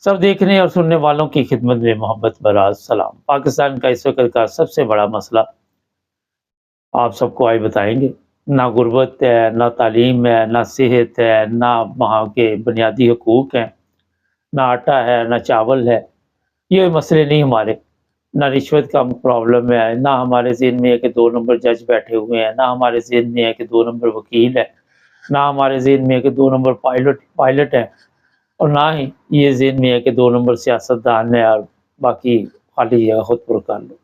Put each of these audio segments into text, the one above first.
سب دیکھنے اور سننے والوں کی خدمت میں محبت براز سلام۔ پاکستان کا اس وقت کا سب سے بڑا مسئلہ آپ سب کو آئے بتائیں گے۔ نہ غربت ہے، نہ تعلیم ہے، نہ صحت ہے، نہ وہاں کے بنیادی حقوق ہیں، نہ آٹا ہے، نہ چاول ہے۔ یہ مسئلے نہیں ہمارے۔ نہ رشوت کا پرابلم ہے، نہ ہمارے ذہن میں ہے کہ 2 نمبر جج بیٹھے ہوئے ہیں، نہ ہمارے ذہن میں ہے کہ 2 نمبر وکیل ہے، نہ ہمارے ذہن میں ہے کہ 2 نمبر پائلٹ ہے، اور نہ ہی یہ ذہن میں ہے کہ 2 نمبر سیاستدان ہے اور باقی خالی جگہ خود پر کر لو۔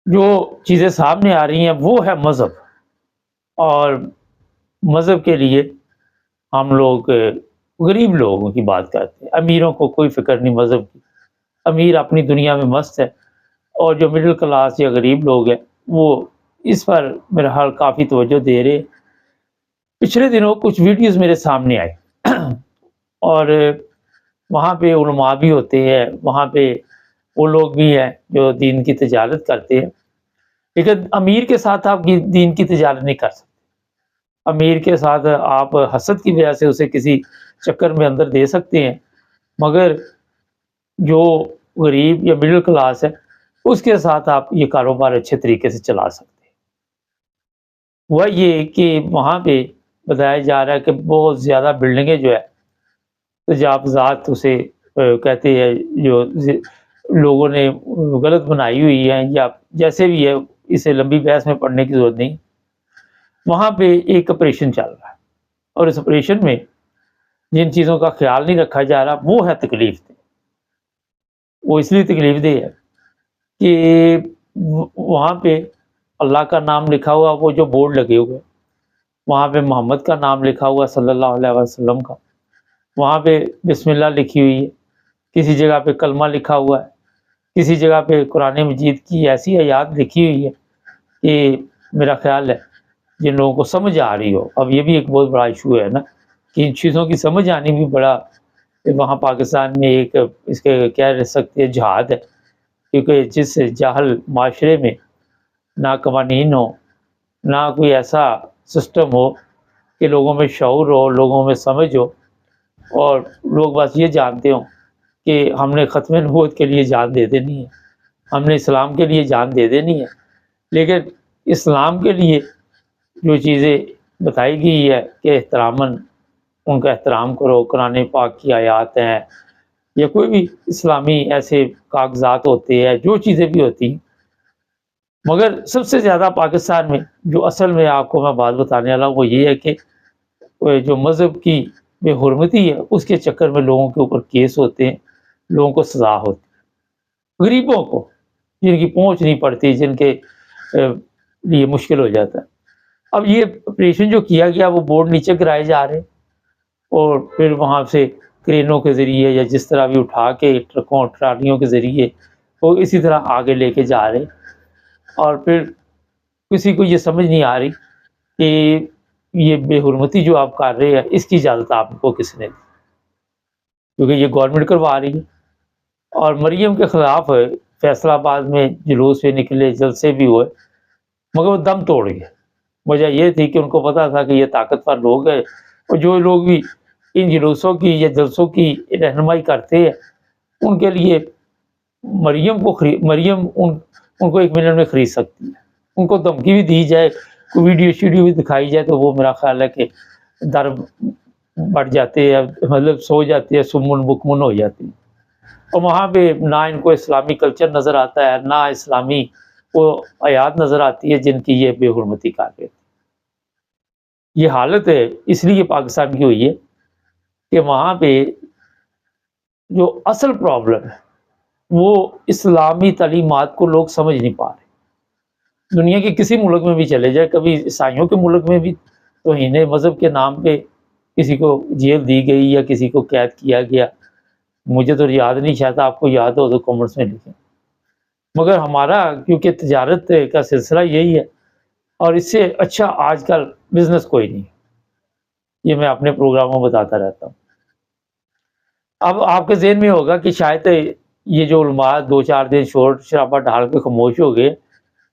جو چیزیں سامنے آ رہی ہیں وہ ہے مذہب، اور مذہب کے لیے ہم لوگ غریب لوگوں کی بات کرتے ہیں۔ امیروں کو کوئی فکر نہیں مذہب کی، امیر اپنی دنیا میں مست ہے، اور جو مڈل کلاس یا غریب لوگ ہیں وہ اس پر میرا حال کافی توجہ دے رہے۔ پچھلے دنوں کچھ ویڈیوز میرے سامنے آئے اور وہاں پہ علماء بھی ہوتے ہیں، وہاں پہ وہ لوگ بھی ہیں جو دین کی تجارت کرتے ہیں، لیکن امیر کے ساتھ آپ دین کی تجارت نہیں کر سکتے۔ امیر کے ساتھ آپ حسد کی وجہ سے اسے کسی چکر میں اندر دے سکتے ہیں، مگر جو غریب یا مڈل کلاس ہے اس کے ساتھ آپ یہ کاروبار اچھے طریقے سے چلا سکتے ہیں۔ وہ یہ کہ وہاں پہ بتایا جا رہا ہے کہ بہت زیادہ بلڈنگیں جو ہے تجاوزات اسے کہتے ہیں، جو لوگوں نے غلط بنائی ہوئی ہیں یا جیسے بھی ہے، اسے لمبی بحث میں پڑھنے کی ضرورت نہیں۔ وہاں پہ ایک آپریشن چل رہا ہے، اور اس آپریشن میں جن چیزوں کا خیال نہیں رکھا جا رہا وہ ہے تکلیف دہ۔ وہ اس لیے تکلیف دہ ہے کہ وہاں پہ اللہ کا نام لکھا ہوا، وہ جو بورڈ لگے ہوئے، وہاں پہ محمد کا نام لکھا ہوا صلی اللہ علیہ وسلم کا، وہاں پہ بسم اللہ لکھی ہوئی ہے، کسی جگہ پہ کلمہ لکھا ہوا ہے، کسی جگہ پہ قرآن مجید کی ایسی آیات لکھی ہوئی ہے کہ میرا خیال ہے جن لوگوں کو سمجھ آ رہی ہو، اب یہ بھی ایک بہت بڑا ایشو ہے نا کہ ان چیزوں کی سمجھ آنی بھی بڑا، وہاں پاکستان میں ایک اس کے کہہ سکتے ہیں جہاد ہے، کیونکہ جس جاہل معاشرے میں نہ قوانین ہو، نہ کوئی ایسا سسٹم ہو کہ لوگوں میں شعور ہو، لوگوں میں سمجھ ہو، اور لوگ بس یہ جانتے ہوں کہ ہم نے ختم نبوت کے لیے جان دے دینی ہے، ہم نے اسلام کے لیے جان دے دینی ہے، لیکن اسلام کے لیے جو چیزیں بتائی گئی ہے کہ احتراماً ان کا احترام کرو، قرآن پاک کی آیات ہیں یا کوئی بھی اسلامی ایسے کاغذات ہوتے ہیں، جو چیزیں بھی ہوتی ہیں، مگر سب سے زیادہ پاکستان میں جو اصل میں آپ کو میں بات بتانے والا ہوں وہ یہ ہے کہ جو مذہب کی بے حرمتی ہے اس کے چکر میں لوگوں کے اوپر کیس ہوتے ہیں، لوگوں کو سزا ہوتی ہے، غریبوں کو جن کی پہنچ نہیں پڑتی، جن کے لیے مشکل ہو جاتا ہے۔ اب یہ آپریشن جو کیا گیا وہ بورڈ نیچے گرائے جا رہے، اور پھر وہاں سے کرینوں کے ذریعے یا جس طرح بھی اٹھا کے ٹرکوں ٹرالیوں کے ذریعے وہ اسی طرح آگے لے کے جا رہے، اور پھر کسی کو یہ سمجھ نہیں آ رہی کہ یہ بے حرمتی جو آپ کر رہے ہیں اس کی اجازت آپ کو کس نے دی، کیونکہ یہ گورنمنٹ کروا رہی ہے۔ اور مریم کے خلاف فیصلہ آباد میں جلوس بھی نکلے، جلسے بھی ہوئے، مگر وہ دم توڑ گئے۔ وجہ یہ تھی کہ ان کو پتا تھا کہ یہ طاقتور لوگ ہیں، اور جو لوگ بھی ان جلوسوں کی یا جلسوں کی رہنمائی کرتے ہیں ان کے لیے مریم ان کو 1 منٹ میں خرید سکتی ہے۔ ان کو دھمکی بھی دی جائے، کوئی ویڈیو شیڈیو بھی دکھائی جائے تو وہ میرا خیال ہے کہ در بڑھ جاتے ہیں، مطلب سو جاتے ہیں، سمن بکمن ہو جاتی ہیں، اور وہاں پہ نہ ان کو اسلامی کلچر نظر آتا ہے، نہ اسلامی وہ آیات نظر آتی ہے جن کی یہ بے حرمتی کر رہے تھے۔ یہ حالت ہے اس لیے پاکستان کی ہوئی ہے کہ وہاں پہ جو اصل پرابلم ہے وہ اسلامی تعلیمات کو لوگ سمجھ نہیں پا رہے۔ دنیا کے کسی ملک میں بھی چلے جائے، کبھی عیسائیوں کے ملک میں بھی توہین مذہب کے نام پہ کسی کو جیل دی گئی یا کسی کو قید کیا گیا، مجھے تو یاد نہیں، شاید آپ کو یاد ہو تو کامنٹس میں لکھیں۔ مگر ہمارا کیونکہ تجارت کا سلسلہ یہی ہے، اور اس سے اچھا آج کل بزنس کوئی نہیں، یہ میں اپنے پروگراموں میں بتاتا رہتا ہوں۔ اب آپ کے ذہن میں ہوگا کہ شاید یہ جو علماء 2-4 دن شور شرابہ ڈال کے خاموش ہو گئے،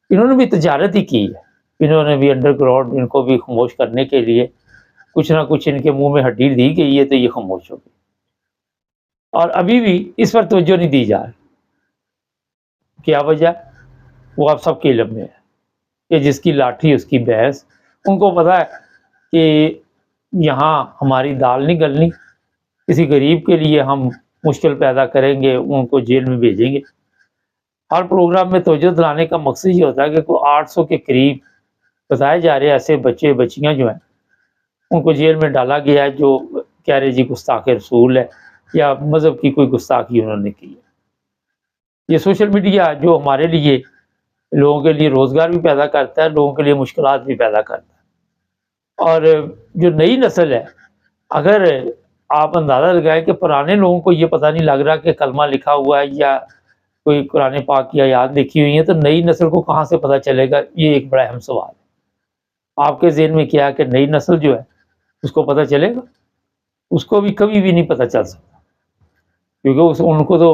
انہوں نے بھی تجارت ہی کی ہے، انہوں نے بھی انڈر گراؤنڈ ان کو بھی خاموش کرنے کے لیے کچھ نہ کچھ ان کے منہ میں ہڈی دی گئی ہے تو یہ خاموش ہو گئی۔ اور ابھی بھی اس پر توجہ نہیں دی جا رہی. کیا وجہ؟ وہ آپ سب کے علم میں ہے کہ جس کی لاٹھی اس کی بھینس. ان کو پتا ہے کہ یہاں ہماری دال نہیں گلنی، کسی غریب کے لیے ہم مشکل پیدا کریں گے، ان کو جیل میں بھیجیں گے. ہر پروگرام میں توجہ دلانے کا مقصد یہ ہوتا ہے کہ کوئی 800 کے قریب بتائے جا رہے ایسے بچے بچیاں جو ہیں ان کو جیل میں ڈالا گیا ہے، جو کہہ رہے جی گستاخ رسول ہے یا مذہب کی کوئی گستاخی انہوں نے کی ہے. یہ سوشل میڈیا جو ہمارے لیے لوگوں کے لیے روزگار بھی پیدا کرتا ہے، لوگوں کے لیے مشکلات بھی پیدا کرتا ہے. اور جو نئی نسل ہے، اگر آپ اندازہ لگائیں کہ پرانے لوگوں کو یہ پتہ نہیں لگ رہا کہ کلمہ لکھا ہوا ہے یا کوئی قرآن پاک کی آیات لکھی ہوئی ہیں، تو نئی نسل کو کہاں سے پتہ چلے گا؟ یہ ایک بڑا اہم سوال ہے. آپ کے ذہن میں کیا ہے کہ نئی نسل جو ہے اس کو پتہ چلے گا؟ اس کو بھی کبھی بھی نہیں پتہ چل سکتا، کیونکہ ان کو تو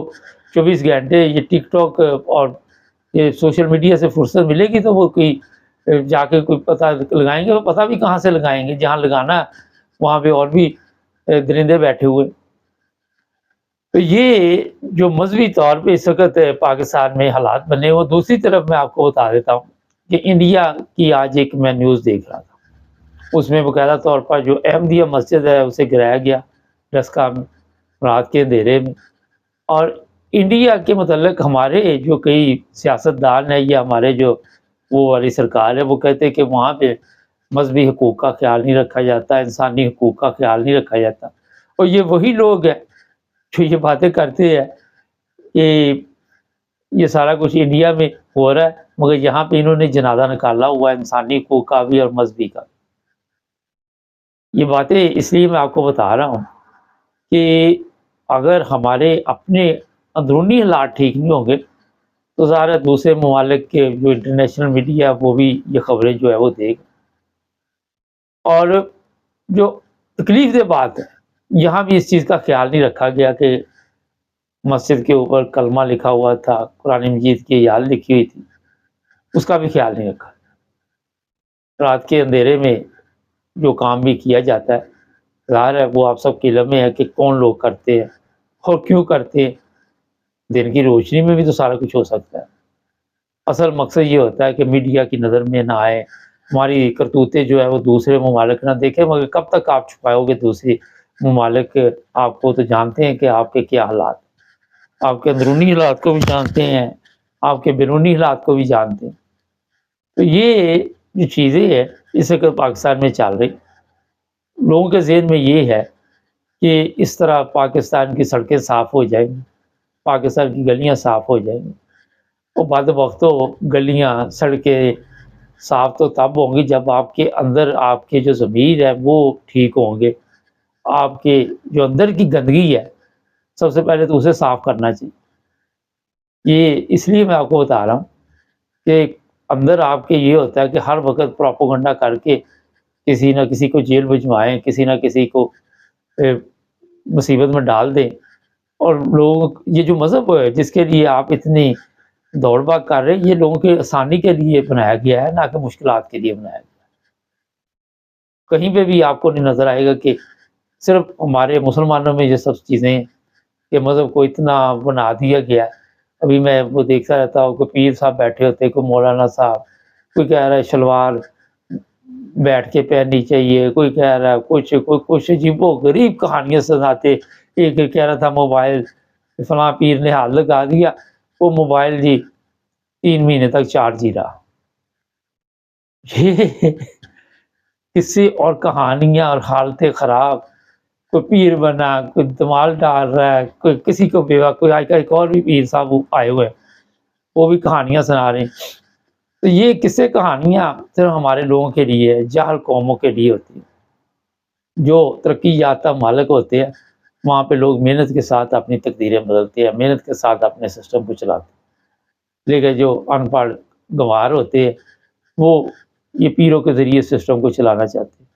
24 گھنٹے یہ ٹک ٹاک اور یہ سوشل میڈیا سے فرصت ملے گی تو وہ کوئی جا کے کوئی پتہ لگائیں گے. وہ پتہ بھی کہاں سے لگائیں گے؟ جہاں لگانا ہے وہاں پہ اور بھی درندے بیٹھے ہوئے. تو یہ جو مذہبی طور پہ اس وقت پاکستان میں حالات بنے، وہ دوسری طرف میں آپ کو بتا دیتا ہوں کہ انڈیا کی آج ایک میں نیوز دیکھ رہا تھا، اس میں باقاعدہ طور پر جو احمدیہ مسجد ہے اسے گرایا گیا ڈسکا میں رات کے اندھیرے میں. اور انڈیا کے متعلق ہمارے جو کئی سیاستدان ہیں یا ہمارے جو وہ والی سرکار ہے، وہ کہتے ہیں کہ وہاں پہ مذہبی حقوق کا خیال نہیں رکھا جاتا، انسانی حقوق کا خیال نہیں رکھا جاتا. اور یہ وہی لوگ ہیں جو یہ باتیں کرتے ہیں کہ یہ سارا کچھ انڈیا میں ہو رہا ہے، مگر یہاں پہ انہوں نے جنازہ نکالا ہوا ہے انسانی حقوق کا بھی اور مذہبی کا. یہ باتیں اس لیے میں آپ کو بتا رہا ہوں کہ اگر ہمارے اپنے اندرونی حالات ٹھیک نہیں ہوں گے تو ظاہر ہے دوسرے ممالک کے جو انٹرنیشنل میڈیا وہ بھی یہ خبریں جو ہے وہ دے گا. اور جو تکلیف دہ بات ہے، یہاں بھی اس چیز کا خیال نہیں رکھا گیا کہ مسجد کے اوپر کلمہ لکھا ہوا تھا، قرآن مجید کی یاد لکھی ہوئی تھی، اس کا بھی خیال نہیں رکھا. رات کے اندھیرے میں جو کام بھی کیا جاتا ہے، ظاہر ہے وہ آپ سب کے علم میں ہے کہ کون لوگ کرتے ہیں اور کیوں کرتے ہیں. دن کی روشنی میں بھی تو سارا کچھ ہو سکتا ہے. اصل مقصد یہ ہوتا ہے کہ میڈیا کی نظر میں نہ آئے، ہماری کرتوتیں جو ہے وہ دوسرے ممالک نہ دیکھیں. مگر کب تک آپ چھپاؤ گے دوسری ممالک؟ آپ کو تو جانتے ہیں کہ آپ کے کیا حالات، آپ کے اندرونی حالات کو بھی جانتے ہیں، آپ کے بیرونی حالات کو بھی جانتے ہیں. تو یہ جو چیزیں ہیں اس وقت پاکستان میں چل رہی، لوگوں کے ذہن میں یہ ہے کہ اس طرح پاکستان کی سڑکیں صاف ہو جائیں گی، پاکستان کی گلیاں صاف ہو جائیں گی. اور بعد وقت گلیاں سڑکیں صاف تو تب ہوں گی جب آپ کے اندر آپ کے جو ضمیر ہے وہ ٹھیک ہوں گے. آپ کے جو اندر کی گندگی ہے سب سے پہلے تو اسے صاف کرنا چاہیے. یہ اس لیے میں آپ کو بتا رہا ہوں کہ اندر آپ کے یہ ہوتا ہے کہ ہر وقت پروپیگنڈا کر کے کسی نہ کسی کو جیل بھجوائیں، کسی نہ کسی کو مصیبت میں ڈال دیں. اور لوگ یہ جو مذہب ہے جس کے لیے آپ اتنی دوڑ بھاگ کر رہے ہیں، یہ لوگوں کے آسانی کے لیے بنایا گیا ہے، نہ کہ مشکلات کے لیے بنایا گیا ہے. کہیں پہ بھی آپ کو نہیں نظر آئے گا کہ صرف ہمارے مسلمانوں میں یہ سب چیزیں کہ مذہب کو اتنا بنا دیا گیا ہے. ابھی میں وہ دیکھتا رہتا ہوں کہ پیر صاحب بیٹھے ہوتے، کوئی مولانا صاحب، کوئی کہہ رہا ہے شلوار بیٹھ کے پہننی چاہیے، کوئی کہہ رہا ہے کچھ عجیب و غریب کہانیاں سناتے. ایک کہہ رہا تھا موبائل فلاں پیر نے ہاتھ لگا دیا، وہ موبائل جی 3 مہینے تک چارج ہی رہا. یہ قصے اور کہانیاں اور حالتیں خراب. کوئی پیر بنا، کوئی دمال ڈال رہا ہے، کوئی کسی کو بیوہ، کوئی آج کا ایک اور بھی پیر صاحب آئے ہوئے ہیں وہ بھی کہانیاں سنا رہے ہیں. تو یہ قصے کہانیاں صرف ہمارے لوگوں کے لیے، جاہل قوموں کے لیے ہوتی ہیں. جو ترقی یافتہ ممالک ہوتے ہیں وہاں پہ لوگ محنت کے ساتھ اپنی تقدیریں بدلتے ہیں، محنت کے ساتھ اپنے سسٹم کو چلاتے ہیں. لیکن جو ان پڑھ گنوار ہوتے ہیں وہ یہ پیروں کے ذریعے سسٹم کو چلانا چاہتے ہیں،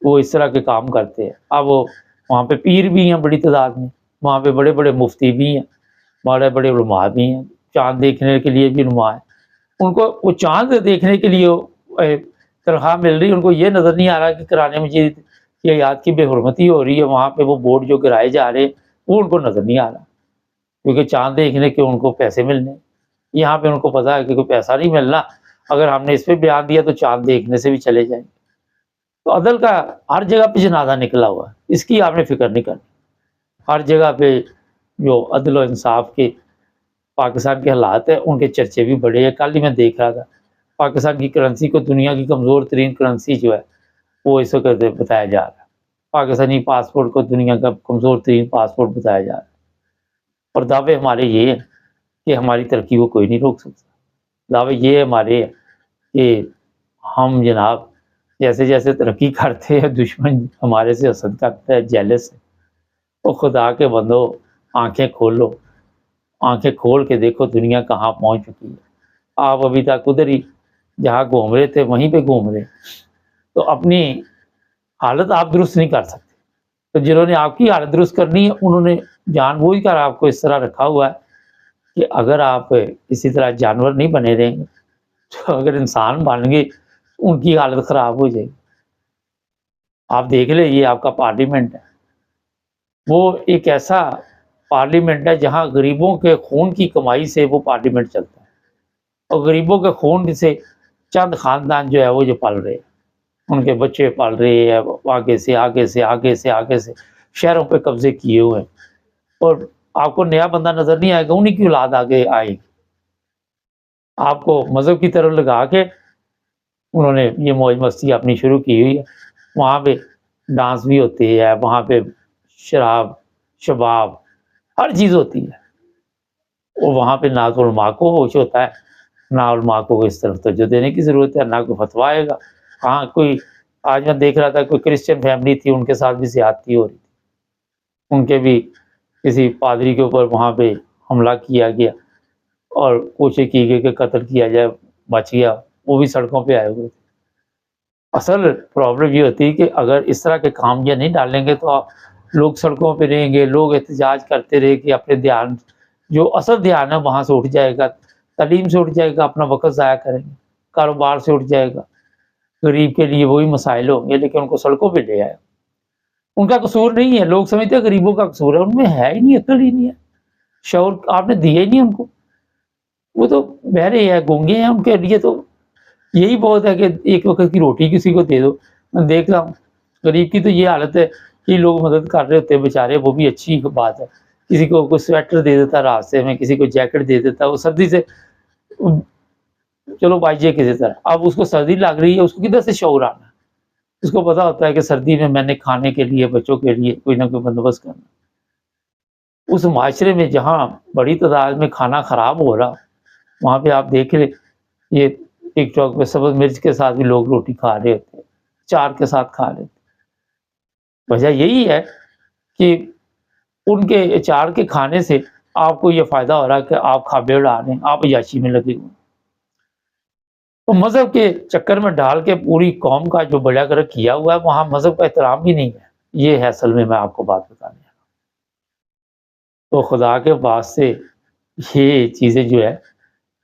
وہ اس طرح کے کام کرتے ہیں. اب وہاں پہ پیر بھی ہیں بڑی تعداد میں، وہاں پہ بڑے بڑے مفتی بھی ہیں، بڑے بڑے علماء بھی ہیں، چاند دیکھنے کے لیے بھی علماء ہیں. ان کو وہ چاند دیکھنے کے لیے تنخواہ مل رہی، ان کو یہ نظر نہیں آ رہا کہ قرآن مجید کی آیات کی بے حرمتی ہو رہی ہے. وہاں پہ وہ بورڈ جو گرائے جا رہے ہیں وہ ان کو نظر نہیں آ رہا، کیونکہ چاند دیکھنے کے ان کو پیسے ملنے، یہاں پہ ان کو پتا ہے کہ کوئی پیسہ نہیں ملنا، اگر ہم نے اس پہ بیان دیا تو چاند دیکھنے سے بھی چلے جائیں گے۔ تو عدل کا ہر جگہ پہ جنازہ نکلا ہوا ہے، اس کی آپ نے فکر نہیں کرنی۔ ہر جگہ پہ جو عدل و انصاف کے پاکستان کے حالات ہیں ان کے چرچے بھی بڑے ہیں۔ کل ہی میں دیکھ رہا تھا پاکستان کی کرنسی کو دنیا کی کمزور ترین کرنسی جو ہے وہ اس وقت بتایا جا رہا ہے، پاکستانی پاسپورٹ کو دنیا کا کمزور ترین پاسپورٹ بتایا جا رہا ہے، اور دعوے ہمارے یہ ہیں کہ ہماری ترقی کو کوئی نہیں روک سکتا۔ دعوے یہ ہمارے ہیں کہ ہم جناب جیسے جیسے ترقی کرتے ہیں دشمن ہمارے سے حسد کرتا ہے، جیلس ہے۔ تو خدا کے بندو آنکھیں کھولو، آنکھیں کھول کے دیکھو دنیا کہاں پہنچ چکی ہے۔ آپ ابھی تک ادھر ہی جہاں گھوم رہے تھے وہیں پہ گھوم رہے، تو اپنی حالت آپ درست نہیں کر سکتے۔ تو جنہوں نے آپ کی حالت درست کرنی ہے انہوں نے جان بوجھ کر آپ کو اس طرح رکھا ہوا ہے کہ اگر آپ اسی طرح جانور نہیں بنے رہیں گے تو اگر انسان بن گے ان کی حالت خراب ہو جائے گی۔ آپ دیکھ لیں یہ آپ کا پارلیمنٹ ہے، وہ ایک ایسا پارلیمنٹ ہے جہاں غریبوں کے خون کی کمائی سے وہ پارلیمنٹ چلتا ہے، اور غریبوں کے خون سے چند خاندان جو ہے وہ جو پل رہے ہیں، ان کے بچے پال رہے ہیں، آگے سے آگے سے آگے سے آگے سے شہروں پہ قبضے کیے ہوئے ہیں، اور آپ کو نیا بندہ نظر نہیں آئے گا، انہیں کی اولاد آگے آئے گی۔ آپ کو مذہب کی طرف لگا کے انہوں نے یہ موج مستی اپنی شروع کی ہوئی ہے، وہاں پہ ڈانس بھی ہوتی ہے، وہاں پہ شراب شباب ہر چیز ہوتی ہے، اور وہاں پہ نہ تو علماء کو ہوش ہوتا ہے، نہ علماء کو اس طرف توجہ دینے کی ضرورت ہے، نہ کوئی فتویٰ آئے گا۔ ہاں کوئی آج میں دیکھ رہا تھا کوئی کرسچن فیملی تھی، ان کے ساتھ بھی زیادتی ہو رہی تھی، ان کے بھی کسی پادری کے اوپر وہاں پہ حملہ کیا گیا اور کوشش کی گئی کہ قتل کیا جائے، بچ گیا، وہ بھی سڑکوں پہ آئے ہوئے تھے۔ اصل پرابلم یہ ہوتی ہے کہ اگر اس طرح کے کام یہ نہیں ڈالیں گے تو آپ لوگ سڑکوں پہ رہیں گے، لوگ احتجاج کرتے رہے کہ اپنے دھیان جو اصل دھیان ہے وہاں سے اٹھ جائے گا، تعلیم سے اٹھ جائے گا، اپنا وقت ضائع کریں گے، کاروبار سے اٹھ جائے گا، غریب کے لیے وہی مسائل ہوں گے، لیکن ان کو سڑکوں پہ لے آئے۔ ان کا قصور نہیں ہے، لوگ سمجھتے ہیں غریبوں کا قصور ہے، ان میں ہے ہی نہیں، عقل ہی نہیں ہے، شعور آپ نے دیا ہی نہیں ان کو، وہ تو بہرے ہیں، گونگے ہیں، ان کے لیے تو یہی بہت ہے کہ ایک وقت کی روٹی کسی کو دے دو۔ میں دیکھ رہا ہوں غریب کی تو یہ حالت ہے کہ لوگ مدد کر رہے ہوتے ہیں بیچارے، وہ بھی اچھی بات ہے، کسی کو کوئی سویٹر دے دیتا راستے میں، کسی کو جیکٹ دے دیتا، وہ سردی سے چلو بھائی کسی طرح، اب اس کو سردی لگ رہی ہے، اس کو کدھر سے شعور آنا ہے، اس کو پتا ہوتا ہے کہ سردی میں نے کھانے کے لیے بچوں کے لیے کوئی نہ کوئی بندوبست کرنا۔ اس معاشرے میں جہاں بڑی تعداد میں کھانا خراب ہو رہا، وہاں پہ آپ دیکھ لیں یہ ٹک ٹاک پہ سبز مرچ کے ساتھ بھی لوگ روٹی کھا رہے ہوتے ہیں، چار کے ساتھ کھا رہے ہوتے۔ وجہ یہی ہے کہ ان کے اچار کے کھانے سے آپ کو یہ فائدہ ہو رہا ہے کہ آپ کھابے اڑا رہے ہیں، آپ عیاشی میں لگے ہوئے ہیں۔ تو مذہب کے چکر میں ڈال کے پوری قوم کا جو بڑا گرک کیا ہوا ہے، وہاں مذہب کا احترام بھی نہیں ہے، یہ ہے اصل میں آپ کو بات بتانے۔ تو خدا کے واسطے یہ چیزیں جو ہے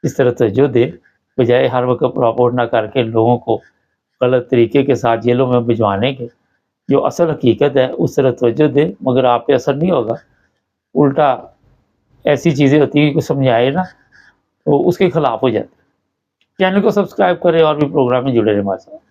اس طرح توجہ دے، بجائے ہر وقت پراپورٹ نہ کر کے لوگوں کو غلط طریقے کے ساتھ جیلوں میں بھجوانے کے، جو اصل حقیقت ہے اس طرح توجہ دے، مگر آپ پہ اثر نہیں ہوگا، الٹا ایسی چیزیں ہوتی ہیں کہ سمجھائے نا تو اس کے خلاف ہو جاتے۔ چینل کو سبسکرائب کریں اور بھی پروگرام میں جڑے رہیں ہمارے ساتھ۔